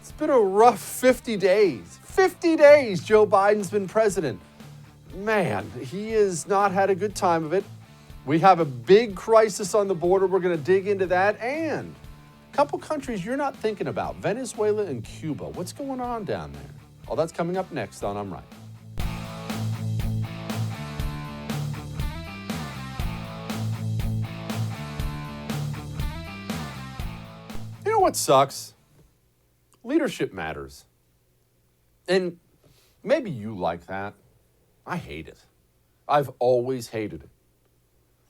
It's been a rough 50 days. 50 days Joe Biden's been president. Man, he has not had a good time of it. We have a big crisis on the border. We're going to dig into that. And a couple countries you're not thinking about, Venezuela and Cuba. What's going on down there? All that's coming up next on I'm Right. You know what sucks? Leadership matters. And maybe you like that. I hate it. I've always hated it.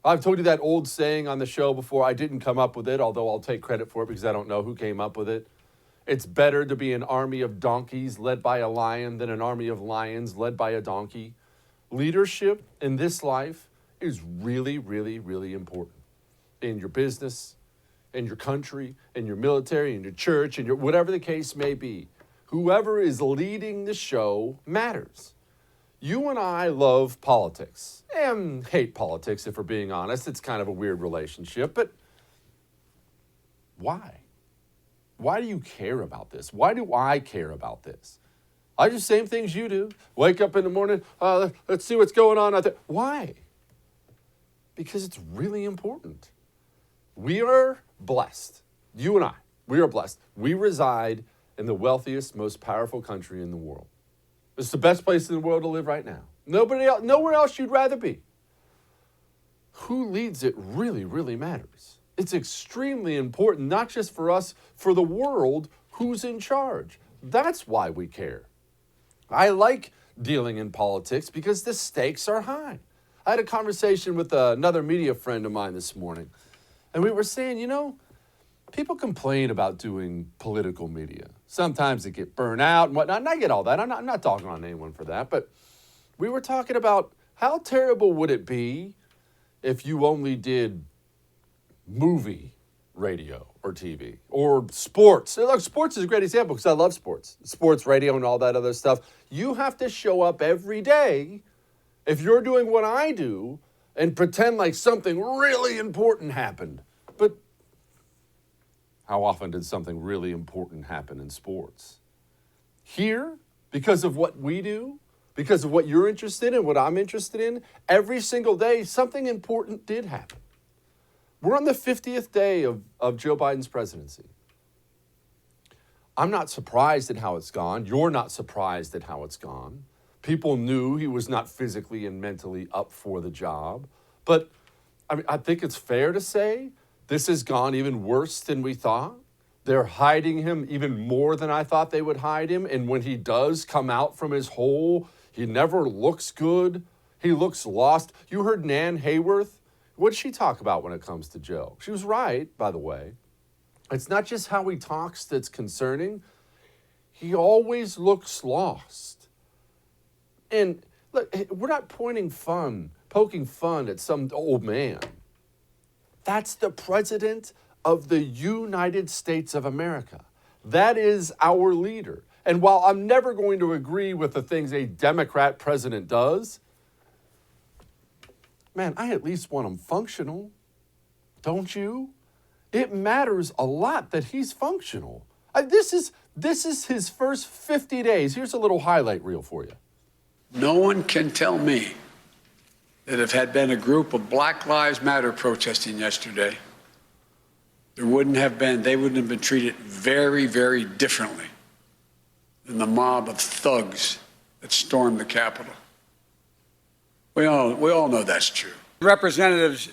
I've told you that old saying on the show before. I didn't come up with it, although I'll take credit for it because I don't know who came up with it. It's better to be an army of donkeys led by a lion than an army of lions led by a donkey. Leadership in this life is really, really, really important. In your business, in your country, in your military, in your church, in your whatever the case may be. Whoever is leading the show matters. You and I love politics and hate politics, if we're being honest. It's kind of a weird relationship, but why? Why do you care about this? Why do I care about this? I do the same things you do. Wake up in the morning, let's see what's going on out there. Why? Because it's really important. We are blessed. You and I, we are blessed. We reside in the wealthiest, most powerful country in the world. It's the best place in the world to live right now. Nowhere else you'd rather be. Who leads it really, really matters. It's extremely important, not just for us, for the world, who's in charge. That's why we care. I like dealing in politics because the stakes are high. I had a conversation with another media friend of mine this morning, and we were saying, people complain about doing political media. Sometimes they get burnt out and whatnot, and I get all that. I'm not talking on anyone for that, but we were talking about how terrible would it be if you only did movie, radio, or TV, or sports. Look, sports is a great example because I love sports. Sports, radio, and all that other stuff. You have to show up every day if you're doing what I do and pretend like something really important happened. But how often did something really important happen in sports? Here, because of what we do, because of what you're interested in, what I'm interested in, every single day, something important did happen. We're on the 50th day of Joe Biden's presidency. I'm not surprised at how it's gone. You're not surprised at how it's gone. People knew he was not physically and mentally up for the job. But I think it's fair to say this has gone even worse than we thought. They're hiding him even more than I thought they would hide him. And when he does come out from his hole, he never looks good. He looks lost. You heard Nan Hayworth. What did she talk about when it comes to Joe? She was right, by the way. It's not just how he talks that's concerning. He always looks lost. And look, we're not poking fun at some old man. That's the president of the United States of America. That is our leader. And while I'm never going to agree with the things a Democrat president does, man, I at least want him functional. Don't you? It matters a lot that he's functional. This is his first 50 days. Here's a little highlight reel for you. No one can tell me that if had been a group of Black Lives Matter protesting yesterday, they wouldn't have been treated very, very differently than the mob of thugs that stormed the Capitol. We all know that's true. Representatives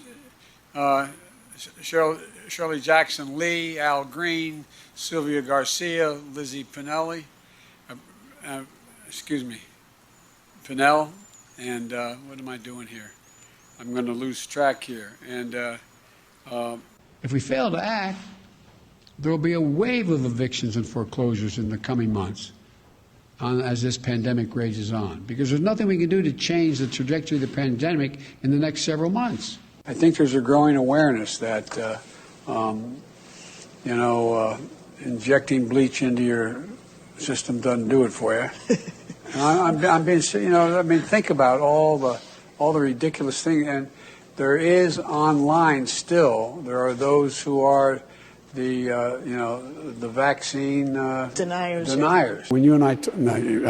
Shirley Jackson Lee, Al Green, Sylvia Garcia, Lizzie Pinelli, Pinell, and what am I doing here? I'm going to lose track here. And if we fail to act, there will be a wave of evictions and foreclosures in the coming months as this pandemic rages on, because there's nothing we can do to change the trajectory of the pandemic in the next several months. I think there's a growing awareness that, injecting bleach into your system doesn't do it for you. I'm being, think about all the ridiculous things. And there is online still, there are those who are the vaccine Deniers. When you and I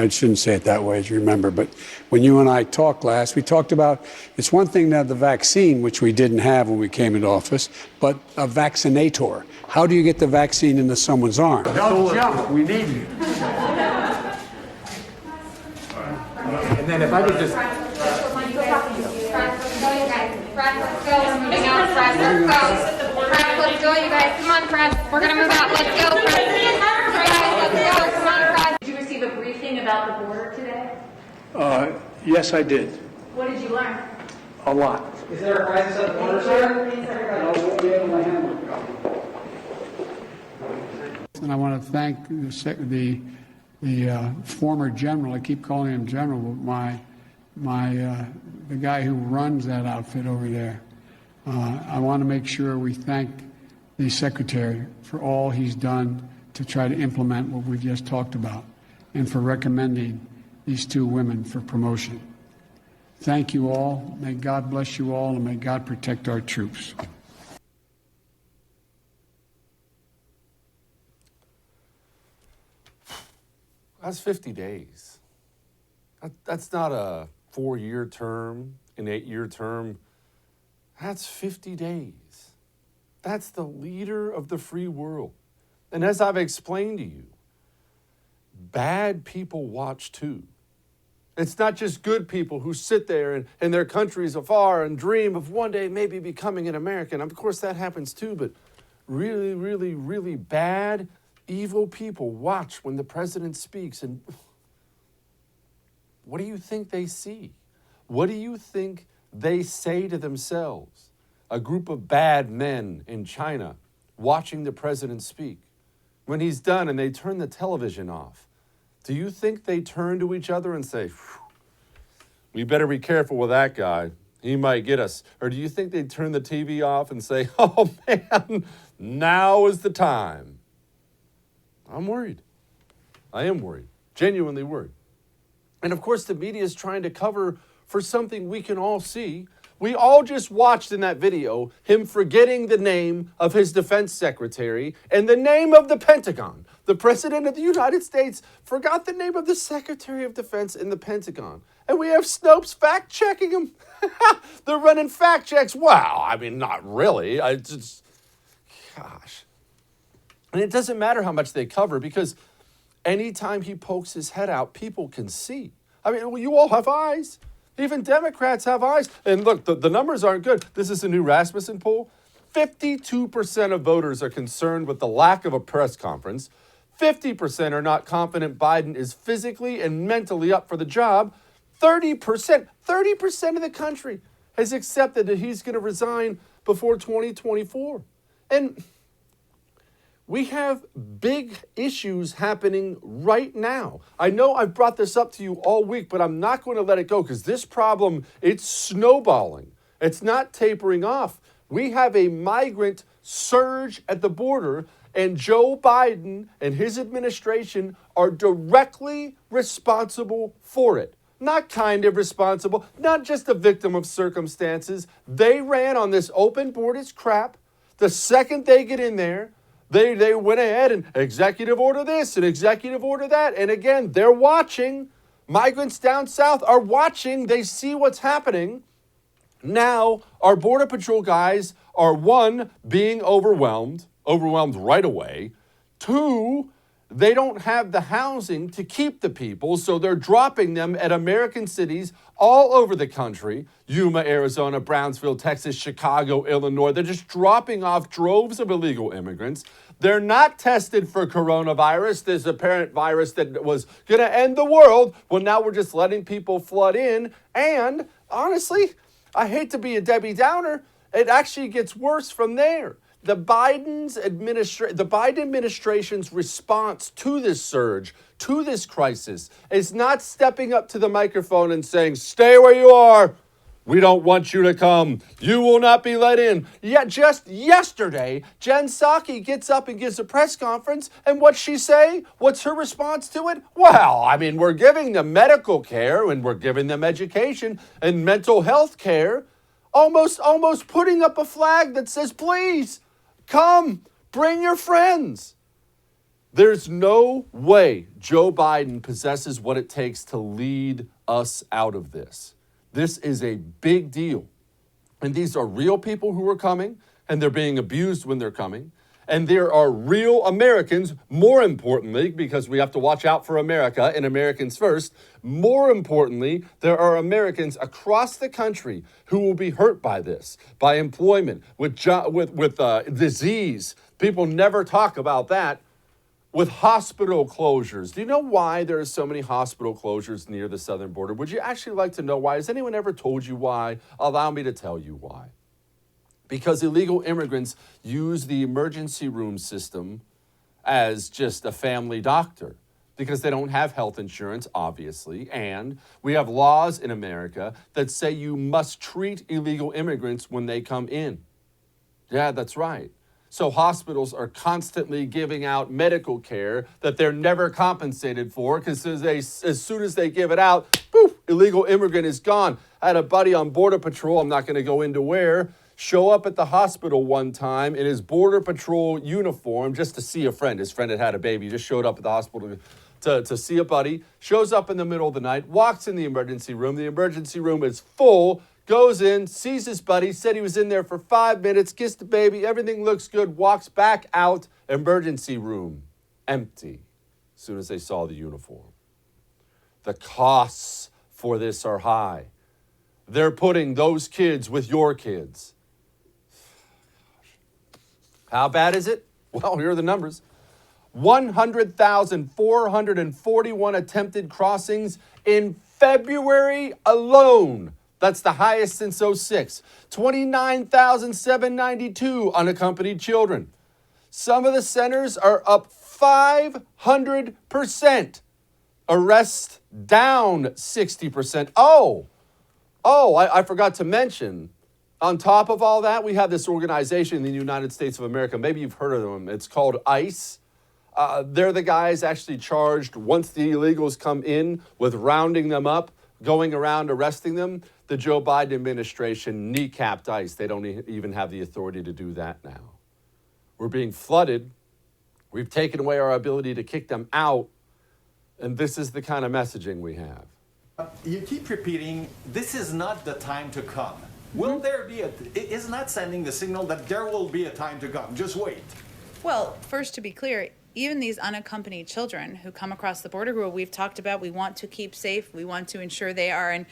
shouldn't say it that way, as you remember, but when you and I talked last, we talked about it's one thing to have the vaccine, which we didn't have when we came into office, but a vaccinator. How do you get the vaccine into someone's arm? Don't jump. We need you. And then if I could just. Let's go. We're moving out. Let's go, you guys. Come on, press. We're gonna move out. Let's go, press. Let's go. Come on, press. Did you receive a briefing about the border today? Yes, I did. What did you learn? A lot. Is there a crisis at the border, sir? And I want to thank the former general. I keep calling him general, but the guy who runs that outfit over there. I want to make sure we thank the secretary for all he's done to try to implement what we've just talked about, and for recommending these two women for promotion. Thank you all. May God bless you all, and may God protect our troops. That's 50 days. That's not a 4-year term, an 8-year term. That's 50 days. That's the leader of the free world. And as I've explained to you, bad people watch too. It's not just good people who sit there in their countries afar and dream of one day maybe becoming an American. Of course, that happens too, but really, really, really bad, evil people watch when the president speaks. And what do you think they see? What do you think they say to themselves? A group of bad men in China watching the president speak. When he's done and they turn the television off, do you think they turn to each other and say, we better be careful with that guy. He might get us. Or do you think they turn the TV off and say, oh man, now is the time? I'm worried. I am worried, genuinely worried. And of course, the media is trying to cover for something we can all see. We all just watched in that video him forgetting the name of his defense secretary and the name of the Pentagon. The president of the United States forgot the name of the secretary of defense in the Pentagon. And we have Snopes fact checking him. They're running fact checks. Wow, I mean, not really. Gosh. And it doesn't matter how much they cover, because anytime he pokes his head out, people can see. I mean, well, you all have eyes. Even Democrats have eyes. And look, the numbers aren't good. This is a new Rasmussen poll. 52% of voters are concerned with the lack of a press conference. 50% are not confident Biden is physically and mentally up for the job. 30% of the country has accepted that he's going to resign before 2024. And we have big issues happening right now. I know I've brought this up to you all week, but I'm not going to let it go, because this problem, it's snowballing. It's not tapering off. We have a migrant surge at the border, and Joe Biden and his administration are directly responsible for it. Not kind of responsible, not just a victim of circumstances. They ran on this open borders crap. The second they get in there, They went ahead and executive order this and executive order that. And again, they're watching. Migrants down south are watching. They see what's happening. Now, our Border Patrol guys are, one, being overwhelmed right away. Two, they don't have the housing to keep the people, so they're dropping them at American cities all over the country. Yuma, Arizona, Brownsville, Texas, Chicago, Illinois. They're just dropping off droves of illegal immigrants. They're not tested for coronavirus, this apparent virus that was going to end the world. Well, now we're just letting people flood in. And honestly, I hate to be a Debbie Downer, it actually gets worse from there. The Biden administration's response to this surge, to this crisis, is not stepping up to the microphone and saying, stay where you are. We don't want you to come. You will not be let in. Yet just yesterday, Jen Psaki gets up and gives a press conference, and what's she say? What's her response to it? Well, I mean, we're giving them medical care, and we're giving them education and mental health care, almost putting up a flag that says, please, come, Bring your friends. There's no way Joe Biden possesses what it takes to lead us out of this. This is a big deal. And these are real people who are coming, and they're being abused when they're coming. And there are real Americans, more importantly, because we have to watch out for America and Americans first. More importantly, there are Americans across the country who will be hurt by this, by employment, with disease. People never talk about that. With hospital closures. Do you know why there are so many hospital closures near the southern border? Would you actually like to know why? Has anyone ever told you why? Allow me to tell you why. Because illegal immigrants use the emergency room system as just a family doctor. Because they don't have health insurance, obviously. And we have laws in America that say you must treat illegal immigrants when they come in. Yeah, that's right. So hospitals are constantly giving out medical care that they're never compensated for because as soon as they give it out, poof, illegal immigrant is gone. I had a buddy on Border Patrol, I'm not going to go into where, show up at the hospital one time in his Border Patrol uniform just to see a friend. His friend had a baby, just showed up at the hospital to see a buddy, shows up in the middle of the night, walks in the emergency room. The emergency room is full. Goes in, sees his buddy, said he was in there for 5 minutes, kissed the baby, everything looks good, walks back out, emergency room, empty, as soon as they saw the uniform. The costs for this are high. They're putting those kids with your kids. How bad is it? Well, here are the numbers. 100,441 attempted crossings in February alone. That's the highest since 2006. 29,792 unaccompanied children. Some of the centers are up 500%. Arrests down 60%. I forgot to mention, on top of all that, we have this organization in the United States of America. Maybe you've heard of them. It's called ICE. They're the guys actually charged once the illegals come in with rounding them up, going around arresting them. The Joe Biden administration kneecapped ICE. They don't even have the authority to do that now. We're being flooded. We've taken away our ability to kick them out. And this is the kind of messaging we have. You keep repeating, this is not the time to come. Will there be isn't that sending the signal that there will be a time to come? Just wait. Well, first, to be clear, even these unaccompanied children who come across the border, who we've talked about, we want to keep safe. We want to ensure they are in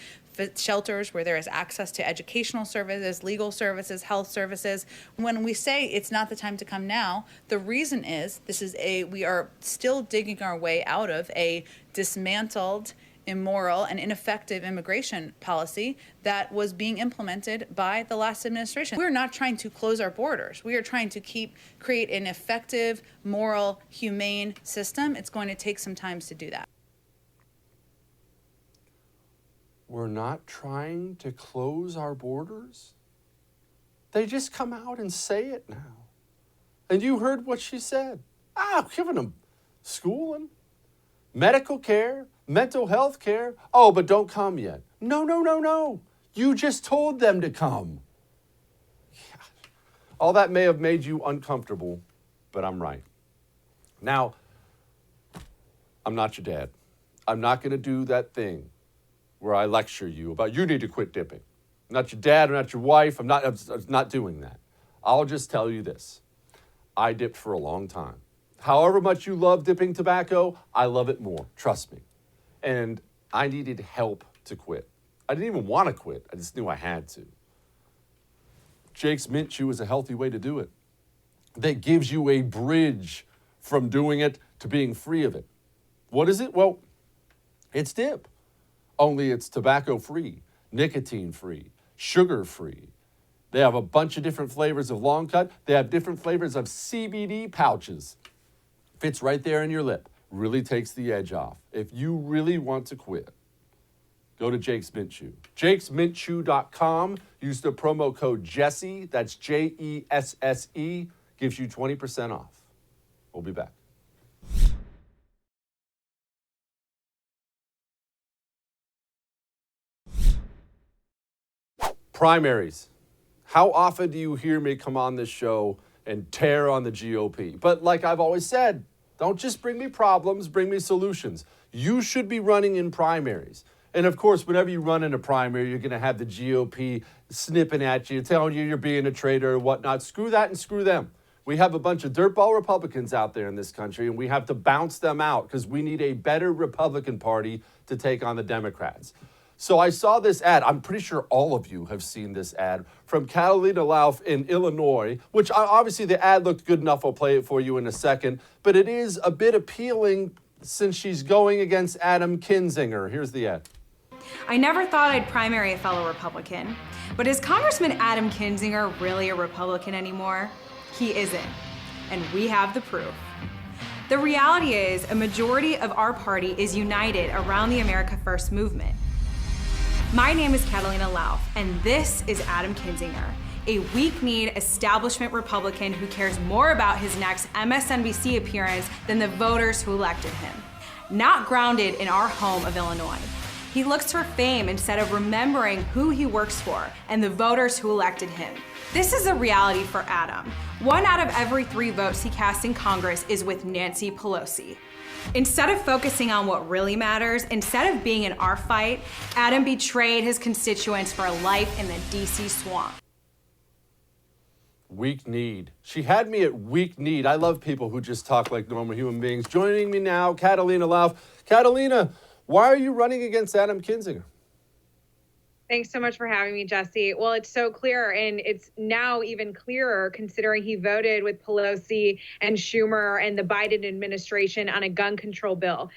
shelters where there is access to educational services, legal services, health services. When we say it's not the time to come now, the reason is we are still digging our way out of a dismantled, immoral, and ineffective immigration policy that was being implemented by the last administration. We're not trying to close our borders. We are trying to create an effective, moral, humane system. It's going to take some time to do that. We're not trying to close our borders? They just come out and say it now. And you heard what she said. Giving them schooling, medical care, mental health care. Oh, but don't come yet. No. You just told them to come. Gosh. All that may have made you uncomfortable, but I'm right. Now, I'm not your dad. I'm not going to do that thing where I lecture you about you need to quit dipping. I'm not your dad, I'm not your wife, I'm not doing that. I'll just tell you this. I dipped for a long time. However much you love dipping tobacco, I love it more, trust me. And I needed help to quit. I didn't even want to quit, I just knew I had to. Jake's Mint Chew is a healthy way to do it. That gives you a bridge from doing it to being free of it. What is it? Well, it's dip. Only it's tobacco-free, nicotine-free, sugar-free. They have a bunch of different flavors of long cut. They have different flavors of CBD pouches. Fits right there in your lip. Really takes the edge off. If you really want to quit, go to Jake's Mint Chew. Jake'sMintChew.com. Use the promo code Jesse. That's JESSE. Gives you 20% off. We'll be back. Primaries. How often do you hear me come on this show and tear on the GOP. But like I've always said, don't just bring me problems, bring me solutions. You should be running in primaries. And of course, whenever you run in a primary, you're going to have the GOP snipping at you, telling you you're being a traitor or whatnot. Screw that and screw them. We have a bunch of dirtball Republicans out there in this country, and we have to bounce them out because we need a better Republican Party to take on the Democrats. So I saw this ad. I'm pretty sure all of you have seen this ad from Catalina Lauf in Illinois, which obviously the ad looked good enough. I'll play it for you in a second. But it is a bit appealing since she's going against Adam Kinzinger. Here's the ad. I never thought I'd primary a fellow Republican, but is Congressman Adam Kinzinger really a Republican anymore? He isn't, and we have the proof. The reality is a majority of our party is united around the America First movement. My name is Catalina Lauf, and this is Adam Kinzinger, a weak-kneed establishment Republican who cares more about his next MSNBC appearance than the voters who elected him. Not grounded in our home of Illinois. He looks for fame instead of remembering who he works for and the voters who elected him. This is a reality for Adam. 1 out of every 3 votes he casts in Congress is with Nancy Pelosi. Instead of focusing on what really matters, instead of being in our fight, Adam betrayed his constituents for a life in the DC swamp. Weak need. She had me at weak need. I love people who just talk like normal human beings. Joining me now, Catalina Lauf. Catalina, why are you running against Adam Kinzinger? Thanks so much for having me, Jesse. Well, it's so clear, and it's now even clearer considering he voted with Pelosi and Schumer and the Biden administration on a gun control bill.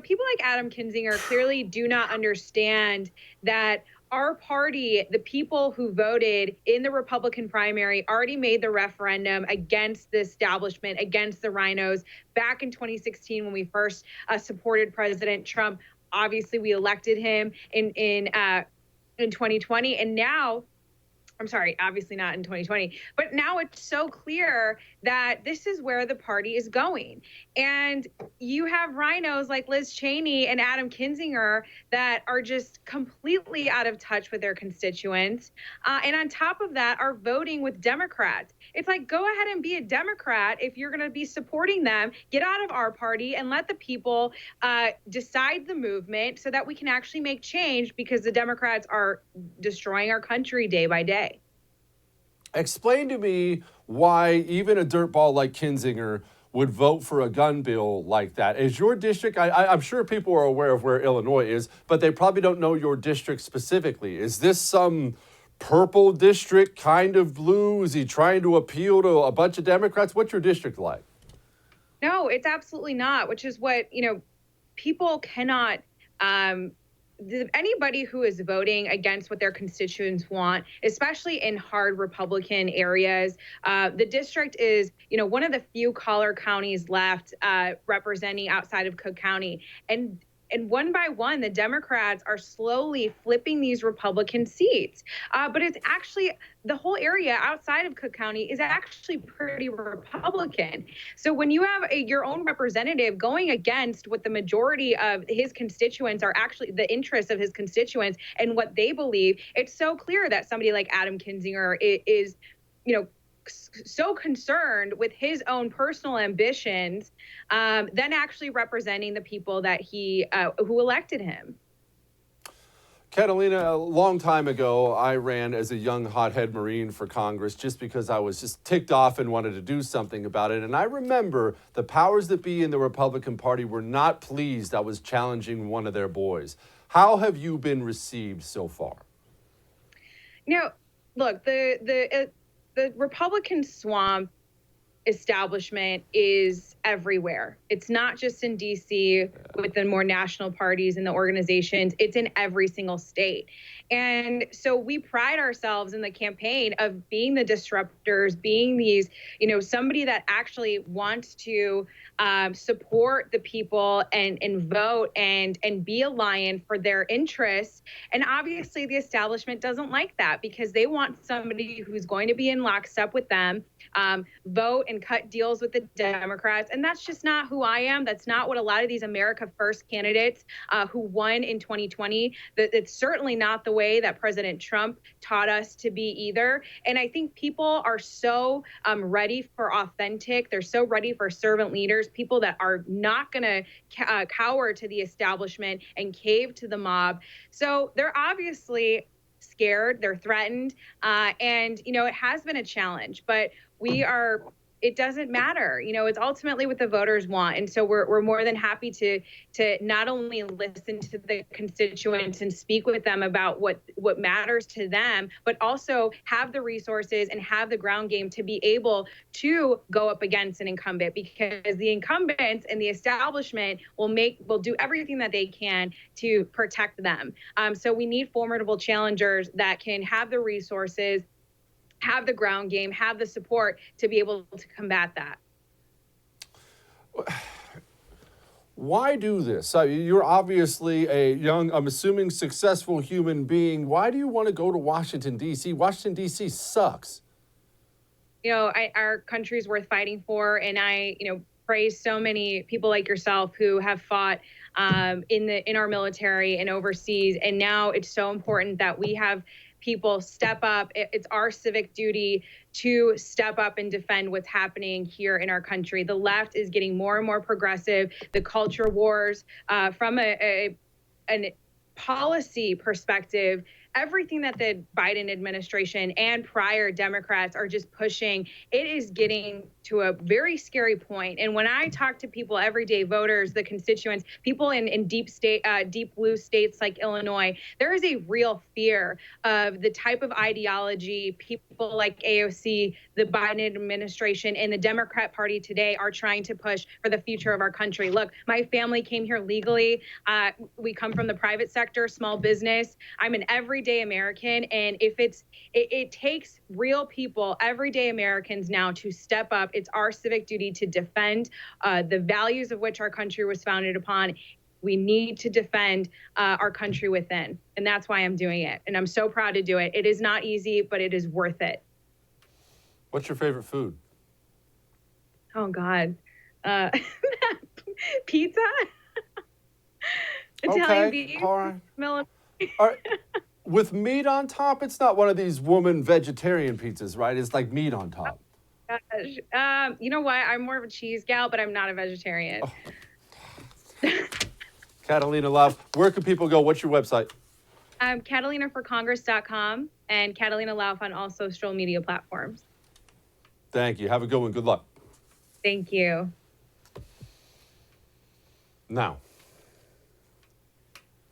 People like Adam Kinzinger clearly do not understand that our party, the people who voted in the Republican primary, already made the referendum against the establishment, against the rhinos back in 2016 when we first supported President Trump. Obviously, we elected him in 2020, and now, I'm sorry, obviously not in 2020, but now it's so clear that this is where the party is going. And you have rhinos like Liz Cheney and Adam Kinzinger that are just completely out of touch with their constituents. And on top of that, are voting with Democrats. It's like, go ahead and be a Democrat if you're going to be supporting them. Get out of our party and let the people decide the movement so that we can actually make change, because the Democrats are destroying our country day by day. Explain to me why even a dirtball like Kinzinger would vote for a gun bill like that. Is your district, I'm sure people are aware of where Illinois is, but they probably don't know your district specifically. Is this some purple district, kind of blue? Is he trying to appeal to a bunch of Democrats? What's your district like? No, it's absolutely not, which is what, people cannot, anybody who is voting against what their constituents want, especially in hard Republican areas, the district is, one of the few collar counties left representing outside of Cook County. And one by one, the Democrats are slowly flipping these Republican seats. But it's actually, the whole area outside of Cook County is actually pretty Republican. So when you have your own representative going against what the majority of his constituents are actually, the interests of his constituents and what they believe, it's so clear that somebody like Adam Kinzinger is so concerned with his own personal ambitions than actually representing the people that who elected him. Catalina, a long time ago, I ran as a young hothead Marine for Congress just because I was just ticked off and wanted to do something about it. And I remember the powers that be in the Republican Party were not pleased I was challenging one of their boys. How have you been received so far? Look, the Republican swamp establishment is everywhere. It's not just in DC with the more national parties and the organizations. It's in every single state. And so we pride ourselves in the campaign of being the disruptors, being these, somebody that actually wants to support the people and vote and be a lion for their interests. And obviously the establishment doesn't like that because they want somebody who's going to be in lockstep with them, vote and cut deals with the Democrats. And that's just not who I am. That's not what a lot of these America First candidates who won in 2020, that's certainly not the way that President Trump taught us to be either. And I think people are so ready for authentic, they're so ready for servant leaders, people that are not going to cower to the establishment and cave to the mob. So they're obviously scared, they're threatened, and it has been a challenge, but it doesn't matter. It's ultimately what the voters want. And so we're more than happy to not only listen to the constituents and speak with them about what matters to them, but also have the resources and have the ground game to be able to go up against an incumbent, because the incumbents and the establishment will do everything that they can to protect them. So we need formidable challengers that can have the resources, have the ground game, have the support to be able to combat that. Why do this? You're obviously a young, I'm assuming, successful human being. Why do you want to go to Washington, D.C.? Washington, D.C. sucks. Our country's worth fighting for, and I praise so many people like yourself who have fought in our military and overseas, and now it's so important that we have people step up. It's our civic duty to step up and defend what's happening here in our country. The left is getting more and more progressive. The culture wars, from a policy perspective, everything that the Biden administration and prior Democrats are just pushing, it is getting to a very scary point. And when I talk to people, everyday voters, the constituents, people in deep blue states like Illinois, there is a real fear of the type of ideology people like AOC, the Biden administration, and the Democrat Party today are trying to push for the future of our country. Look, my family came here legally. We come from the private sector, small business. I'm an everyday American, and it takes real people, everyday Americans now, to step up. It's our civic duty to defend the values of which our country was founded upon. We need to defend our country within, and that's why I'm doing it. And I'm so proud to do it. It is not easy, but it is worth it. What's your favorite food? Oh God, pizza, Italian beef, all right. military. All right. With meat on top, it's not one of these woman vegetarian pizzas, right? It's like meat on top. Gosh. You know what? I'm more of a cheese gal, but I'm not a vegetarian. Oh. Catalina Lauf, where can people go? What's your website? CatalinaForCongress.com and Catalina Lauf on all social media platforms. Thank you. Have a good one. Good luck. Thank you. Now,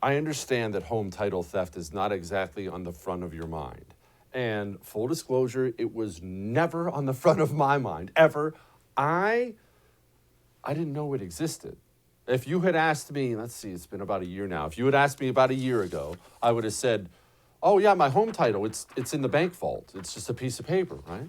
I understand that home title theft is not exactly on the front of your mind. And full disclosure, it was never on the front of my mind, ever. I didn't know it existed. If you had asked me, let's see, it's been about a year now. If you had asked me about a year ago, I would have said, oh yeah, my home title, it's in the bank vault. It's just a piece of paper, right?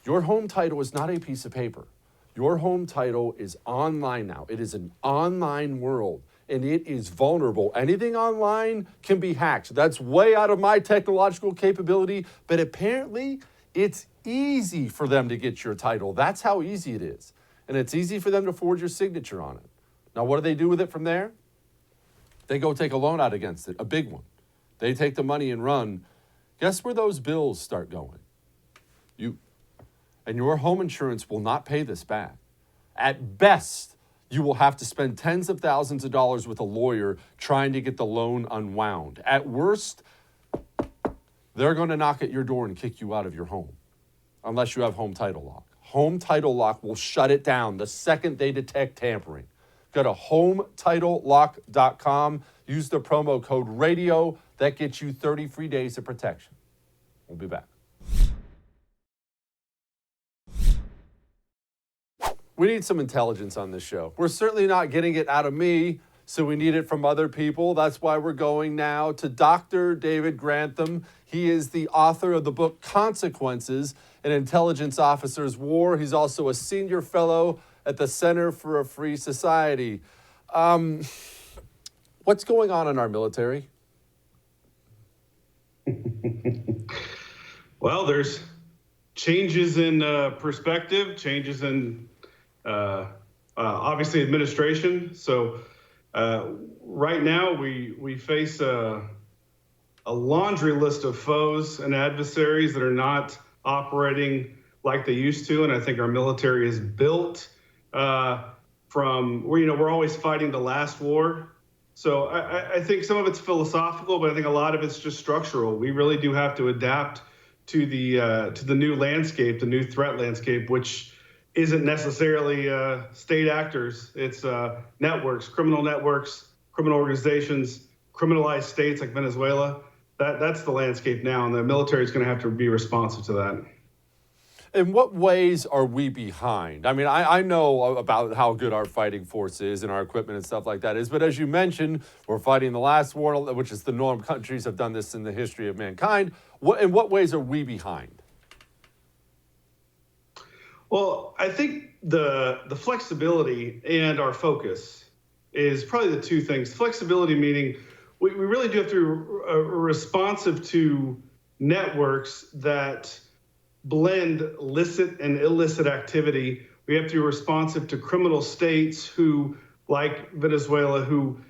Your home title is not a piece of paper. Your home title is online now. It is an online world, and it is vulnerable. Anything online can be hacked. That's way out of my technological capability, but apparently it's easy for them to get your title. That's how easy it is. And it's easy for them to forge your signature on it. Now, what do they do with it from there? They go take a loan out against it, a big one. They take the money and run. Guess where those bills start going? You. And your home insurance will not pay this back. At best, you will have to spend tens of thousands of dollars with a lawyer trying to get the loan unwound. At worst, they're going to knock at your door and kick you out of your home, unless you have Home Title Lock. Home Title Lock will shut it down the second they detect tampering. Go to HomeTitleLock.com. Use the promo code RADIO. That gets you 30 free days of protection. We'll be back. We need some intelligence on this show. We're certainly not getting it out of me, so we need it from other people. That's why we're going now to Dr. David Grantham. He is the author of the book Consequences, An Intelligence Officer's War. He's also a senior fellow at the Center for a Free Society. What's going on in our military? Well, there's changes in perspective, changes in obviously administration. So right now we face a laundry list of foes and adversaries that are not operating like they used to. And I think our military is built we're always fighting the last war. So I think some of it's philosophical, but I think a lot of it's just structural. We really do have to adapt to the new landscape, the new threat landscape, which isn't necessarily state actors. It's networks, criminal organizations, criminalized states like Venezuela. That's the landscape now, and the military is going to have to be responsive to that. In what ways are we behind? I mean, I know about how good our fighting force is and our equipment and stuff like that is, but as you mentioned, we're fighting the last war, which is the norm. Countries have done this in the history of mankind. In what ways are we behind? Well, I think the flexibility and our focus is probably the two things. Flexibility meaning we really do have to be responsive to networks that blend licit and illicit activity. We have to be responsive to criminal states who, like Venezuela, who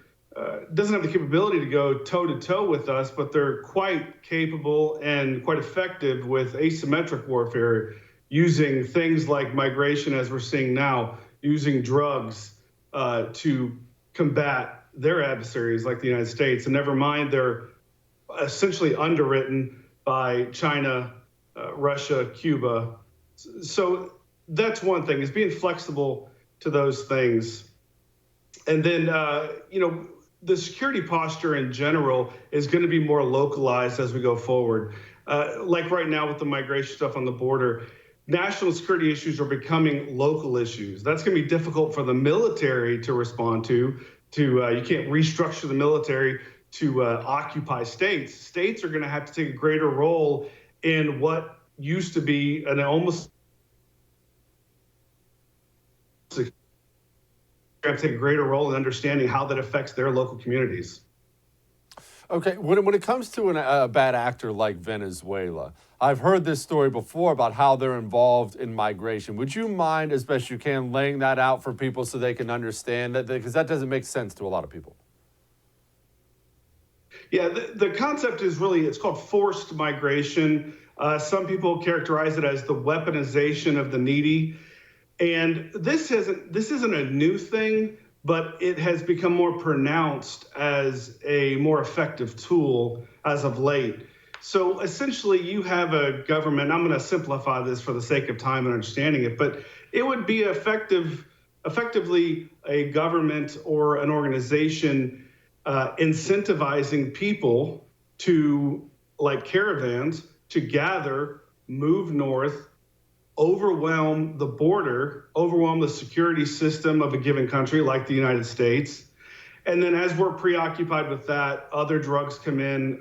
doesn't have the capability to go toe-to-toe with us, but they're quite capable and quite effective with asymmetric warfare, using things like migration, as we're seeing now, using drugs to combat their adversaries like the United States. And never mind, they're essentially underwritten by China, Russia, Cuba. So that's one thing, is being flexible to those things. And then, the security posture in general is going to be more localized as we go forward. Like right now with the migration stuff on the border, national security issues are becoming local issues. That's going to be difficult for the military to respond to. You can't restructure the military to occupy states. States are going to have to take a greater role in what used to be an almost have to take a greater role in understanding how that affects their local communities. Okay, when it comes to a bad actor like Venezuela, I've heard this story before about how they're involved in migration. Would you mind, as best you can, laying that out for people so they can understand that? Because that doesn't make sense to a lot of people. Yeah, the concept is really, it's called forced migration. Some people characterize it as the weaponization of the needy. And this isn't a new thing, but it has become more pronounced as a more effective tool as of late. So essentially, you have a government, I'm going to simplify this for the sake of time and understanding it, but it would be effectively a government or an organization incentivizing people to, like caravans, to gather, move north, overwhelm the border, overwhelm the security system of a given country like the United States. And then as we're preoccupied with that, other drugs come in,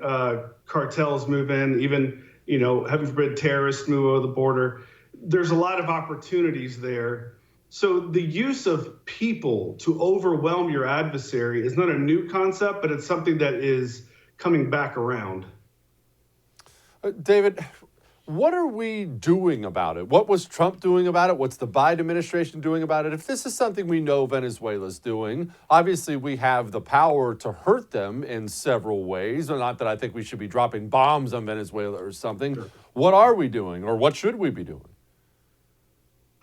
cartels move in, even, heaven forbid, terrorists move over the border. There's a lot of opportunities there. So the use of people to overwhelm your adversary is not a new concept, but it's something that is coming back around. David, what are we doing about it? What was Trump doing about it? What's the Biden administration doing about it? If this is something we know Venezuela's doing, obviously we have the power to hurt them in several ways. Not that I think we should be dropping bombs on Venezuela or something. Sure. What are we doing, or what should we be doing?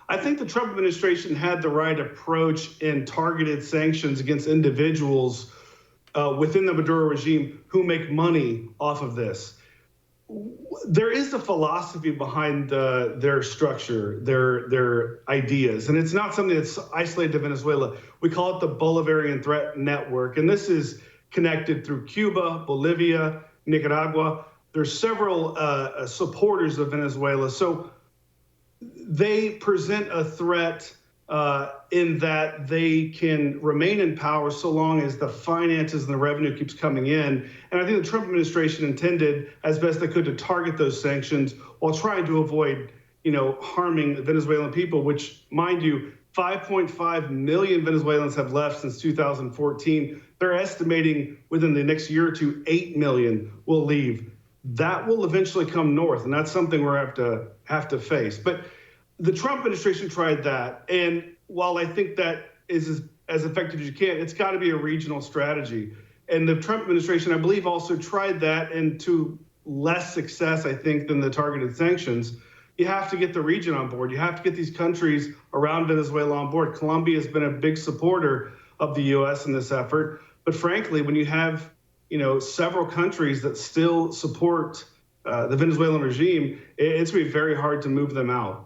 I think the Trump administration had the right approach in targeted sanctions against individuals within the Maduro regime who make money off of this. There is a philosophy behind their structure, their ideas, and it's not something that's isolated to Venezuela. We call it the Bolivarian Threat Network, and this is connected through Cuba, Bolivia, Nicaragua. There's several supporters of Venezuela. So they present a threat in that they can remain in power so long as the finances and the revenue keeps coming in. And I think the Trump administration intended as best they could to target those sanctions while trying to avoid, harming the Venezuelan people, which, mind you, 5.5 million Venezuelans have left since 2014. They're estimating within the next year or two, 8 million will leave. That will eventually come north, and that's something we're have to face. But the Trump administration tried that, and while I think that is as effective as you can, it's got to be a regional strategy. And the Trump administration, I believe, also tried that, and to less success, I think, than the targeted sanctions. You have to get the region on board. You have to get these countries around Venezuela on board. Colombia has been a big supporter of the U.S. in this effort. But frankly, when you have, several countries that still support the Venezuelan regime, it's going to be very hard to move them out.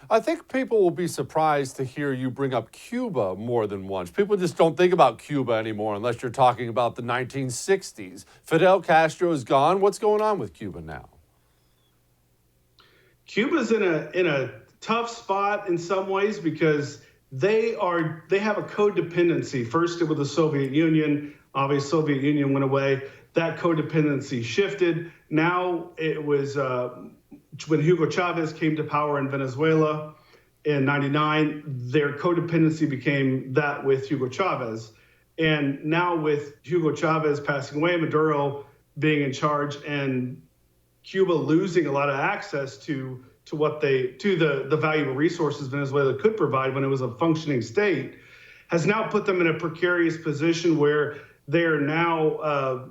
I think people will be surprised to hear you bring up Cuba more than once. People just don't think about Cuba anymore unless you're talking about the 1960s. Fidel Castro is gone. What's going on with Cuba now? Cuba's in a tough spot in some ways because they have a codependency. First, with the Soviet Union. Obviously, Soviet Union went away. That codependency shifted. Now it was when Hugo Chavez came to power in Venezuela in '99, their codependency became that with Hugo Chavez. And now with Hugo Chavez passing away, Maduro being in charge, and Cuba losing a lot of access to the valuable resources Venezuela could provide when it was a functioning state, has now put them in a precarious position where they're now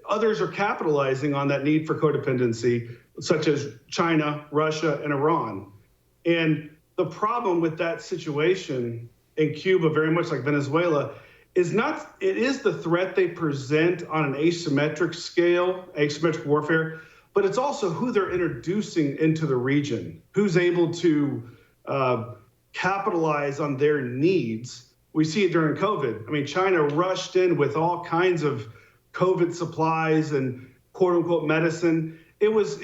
others are capitalizing on that need for codependency, such as China, Russia, and Iran. And the problem with that situation in Cuba, very much like Venezuela, it is the threat they present on an asymmetric scale, asymmetric warfare, but it's also who they're introducing into the region, who's able to capitalize on their needs. We see it during COVID. I mean, China rushed in with all kinds of COVID supplies and quote unquote medicine. It was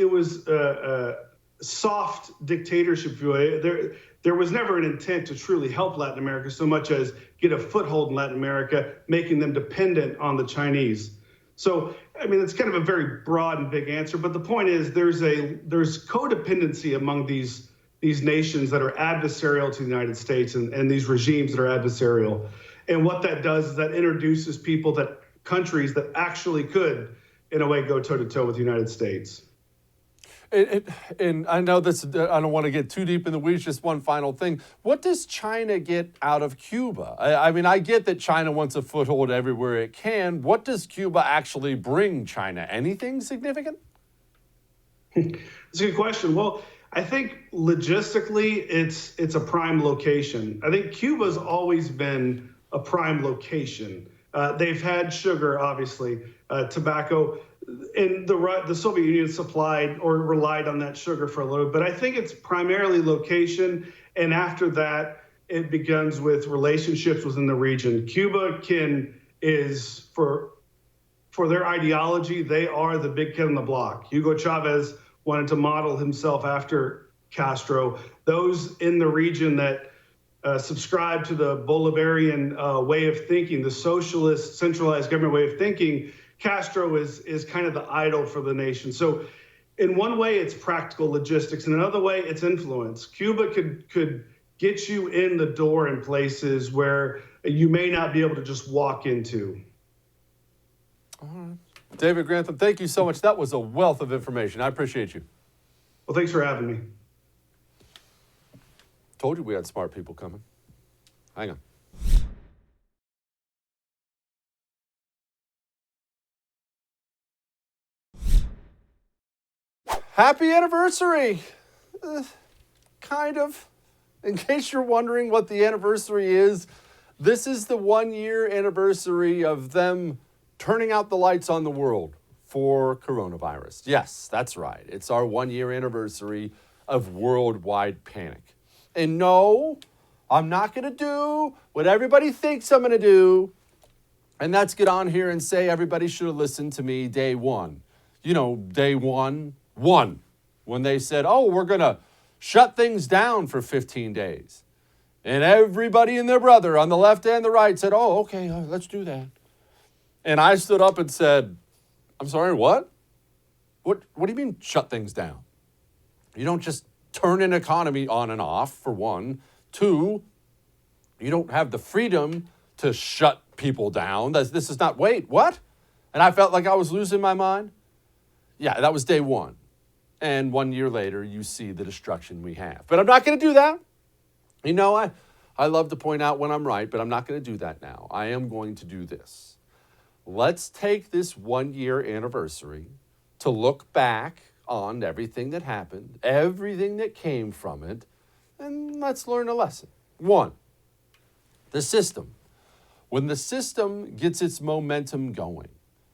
soft dictatorship. There was never an intent to truly help Latin America so much as get a foothold in Latin America, making them dependent on the Chinese. So, I mean, it's kind of a very broad and big answer, but the point is there's codependency among these nations that are adversarial to the United States and these regimes that are adversarial. And what that does is that introduces countries that actually could, in a way, go toe-to-toe with the United States. And I know this, I don't want to get too deep in the weeds, just one final thing. What does China get out of Cuba? I mean, I get that China wants a foothold everywhere it can. What does Cuba actually bring China? Anything significant? That's a good question. Well, I think logistically, it's a prime location. I think Cuba's always been a prime location. They've had sugar, obviously, tobacco, and the Soviet Union supplied or relied on that sugar for a little bit. But I think it's primarily location, and after that, it begins with relationships within the region. Cuba is for their ideology, they are the big kid on the block. Hugo Chavez wanted to model himself after Castro. Those in the region that subscribe to the Bolivarian way of thinking, the socialist centralized government way of thinking, Castro is kind of the idol for the nation. So in one way, it's practical logistics. In another way, it's influence. Cuba could get you in the door in places where you may not be able to just walk into. All right. David Grantham, thank you so much. That was a wealth of information. I appreciate you. Well, thanks for having me. Told you we had smart people coming. Hang on. Happy anniversary! Kind of. In case you're wondering what the anniversary is, this is the 1-year anniversary of them turning out the lights on the world for coronavirus. Yes, that's right. It's our 1-year anniversary of worldwide panic. And no, I'm not going to do what everybody thinks I'm going to do, and that's get on here and say everybody should have listened to me day one. You know, day one, when they said, oh, we're going to shut things down for 15 days. And everybody and their brother on the left and the right said, oh, okay, let's do that. And I stood up and said, I'm sorry, what? What do you mean shut things down? You don't just turn an economy on and off, for one. Two, you don't have the freedom to shut people down. This is not, wait, what? And I felt like I was losing my mind. Yeah, that was day one. And 1 year later, you see the destruction we have. But I'm not going to do that. You know, I love to point out when I'm right, but I'm not going to do that now. I am going to do this. Let's take this 1-year anniversary to look back on everything that happened, everything that came from it, and let's learn a lesson. 1, the system. When the system gets its momentum going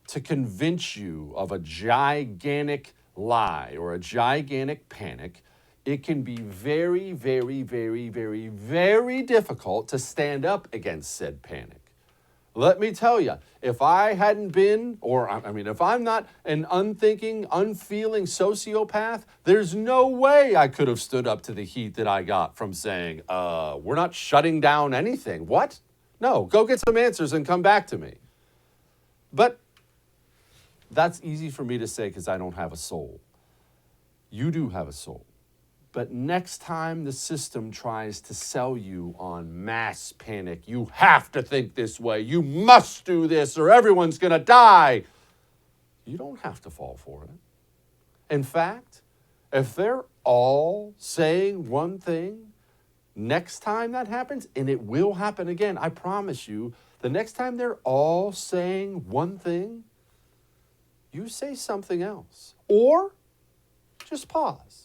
to convince you of a gigantic lie or a gigantic panic, it can be very, very, very, very, very difficult to stand up against said panic. Let me tell you, if I hadn't been, if I'm not an unthinking, unfeeling sociopath, there's no way I could have stood up to the heat that I got from saying, we're not shutting down anything. What? No, go get some answers and come back to me. But that's easy for me to say because I don't have a soul. You do have a soul. But next time the system tries to sell you on mass panic, you have to think this way, you must do this or everyone's going to die, you don't have to fall for it. In fact, if they're all saying one thing, next time that happens, and it will happen again, I promise you, the next time they're all saying one thing, you say something else. Or just pause.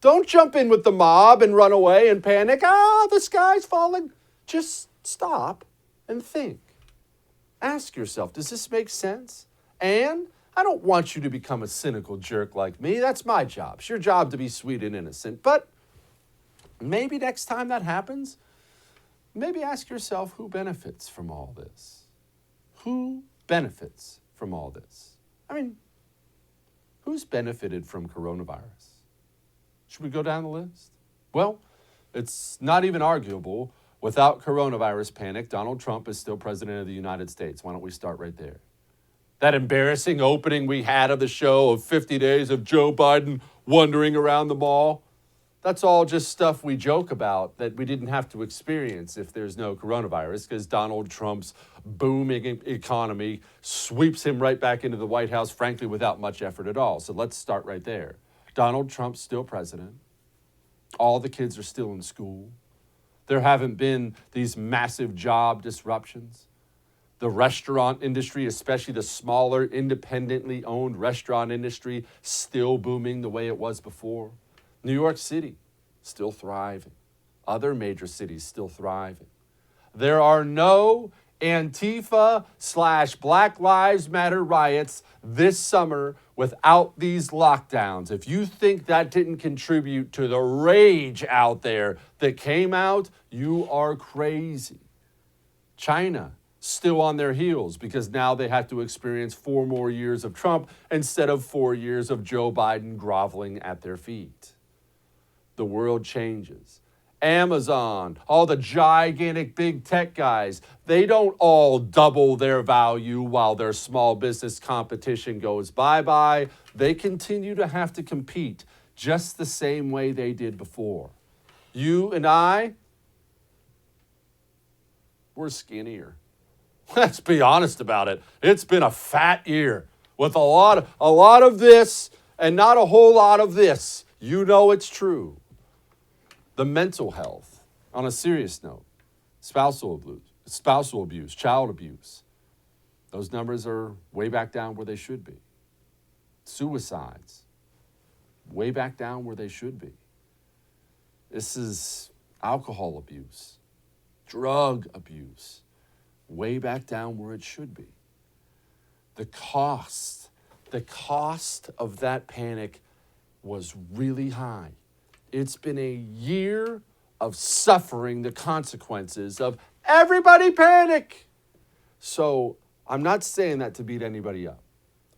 Don't jump in with the mob and run away and panic. The sky's falling. Just stop and think. Ask yourself, does this make sense? And I don't want you to become a cynical jerk like me. That's my job. It's your job to be sweet and innocent. But maybe next time that happens, maybe ask yourself who benefits from all this? Who benefits from all this? I mean, who's benefited from coronavirus? Should we go down the list? Well, it's not even arguable. Without coronavirus panic, Donald Trump is still president of the United States. Why don't we start right there? That embarrassing opening we had of the show of 50 days of Joe Biden wandering around the mall, that's all just stuff we joke about that we didn't have to experience if there's no coronavirus because Donald Trump's booming economy sweeps him right back into the White House, frankly, without much effort at all. So let's start right there. Donald Trump's still president. All the kids are still in school. There haven't been these massive job disruptions. The restaurant industry, especially the smaller, independently owned restaurant industry, still booming the way it was before. New York City, still thriving. Other major cities still thriving. There are no Antifa/Black Lives Matter riots this summer without these lockdowns. If you think that didn't contribute to the rage out there that came out, you are crazy. China, still on their heels because now they have to experience 4 more years of Trump instead of 4 years of Joe Biden groveling at their feet. The world changes. Amazon, all the gigantic big tech guys, they don't all double their value while their small business competition goes bye-bye. They continue to have to compete just the same way they did before. You and I, we're skinnier. Let's be honest about it. It's been a fat year with a lot of this and not a whole lot of this. You know it's true. The mental health, on a serious note, spousal abuse, child abuse, those numbers are way back down where they should be. Suicides, way back down where they should be. This is alcohol abuse, drug abuse, way back down where it should be. The cost of that panic was really high. It's been a year of suffering the consequences of everybody panic. So I'm not saying that to beat anybody up.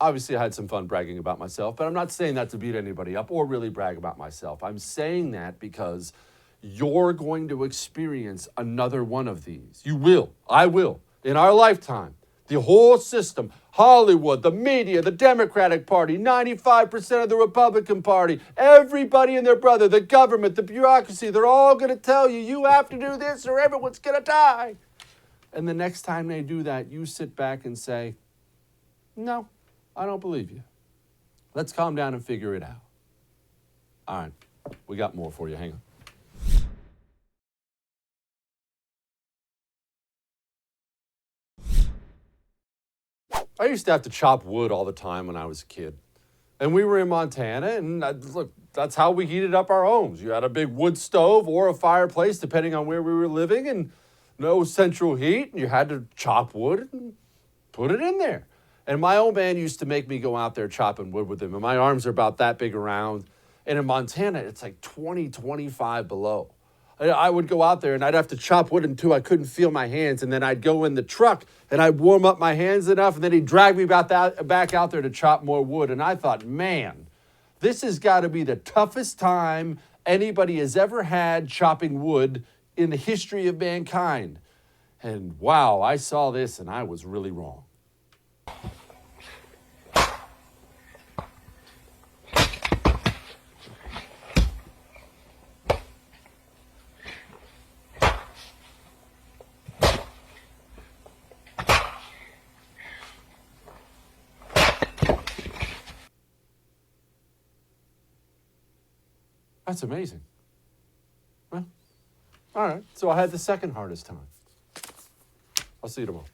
Obviously, I had some fun bragging about myself, but I'm not saying that to beat anybody up or really brag about myself. I'm saying that because you're going to experience another one of these. You will. I will. In our lifetime. The whole system, Hollywood, the media, the Democratic Party, 95% of the Republican Party, everybody and their brother, the government, the bureaucracy, they're all going to tell you, you have to do this or everyone's going to die. And the next time they do that, you sit back and say, no, I don't believe you. Let's calm down and figure it out. All right, we got more for you. Hang on. I used to have to chop wood all the time when I was a kid. And we were in Montana, and look, that's how we heated up our homes. You had a big wood stove or a fireplace, depending on where we were living, and no central heat, and you had to chop wood and put it in there. And my old man used to make me go out there chopping wood with him, and my arms are about that big around. And in Montana, it's like 20, 25 below. I would go out there and I'd have to chop wood until I couldn't feel my hands. And then I'd go in the truck and I'd warm up my hands enough. And then he'd drag me back out there to chop more wood. And I thought, man, this has got to be the toughest time anybody has ever had chopping wood in the history of mankind. And wow, I saw this and I was really wrong. That's amazing. Well, all right. So I had the second hardest time. I'll see you tomorrow.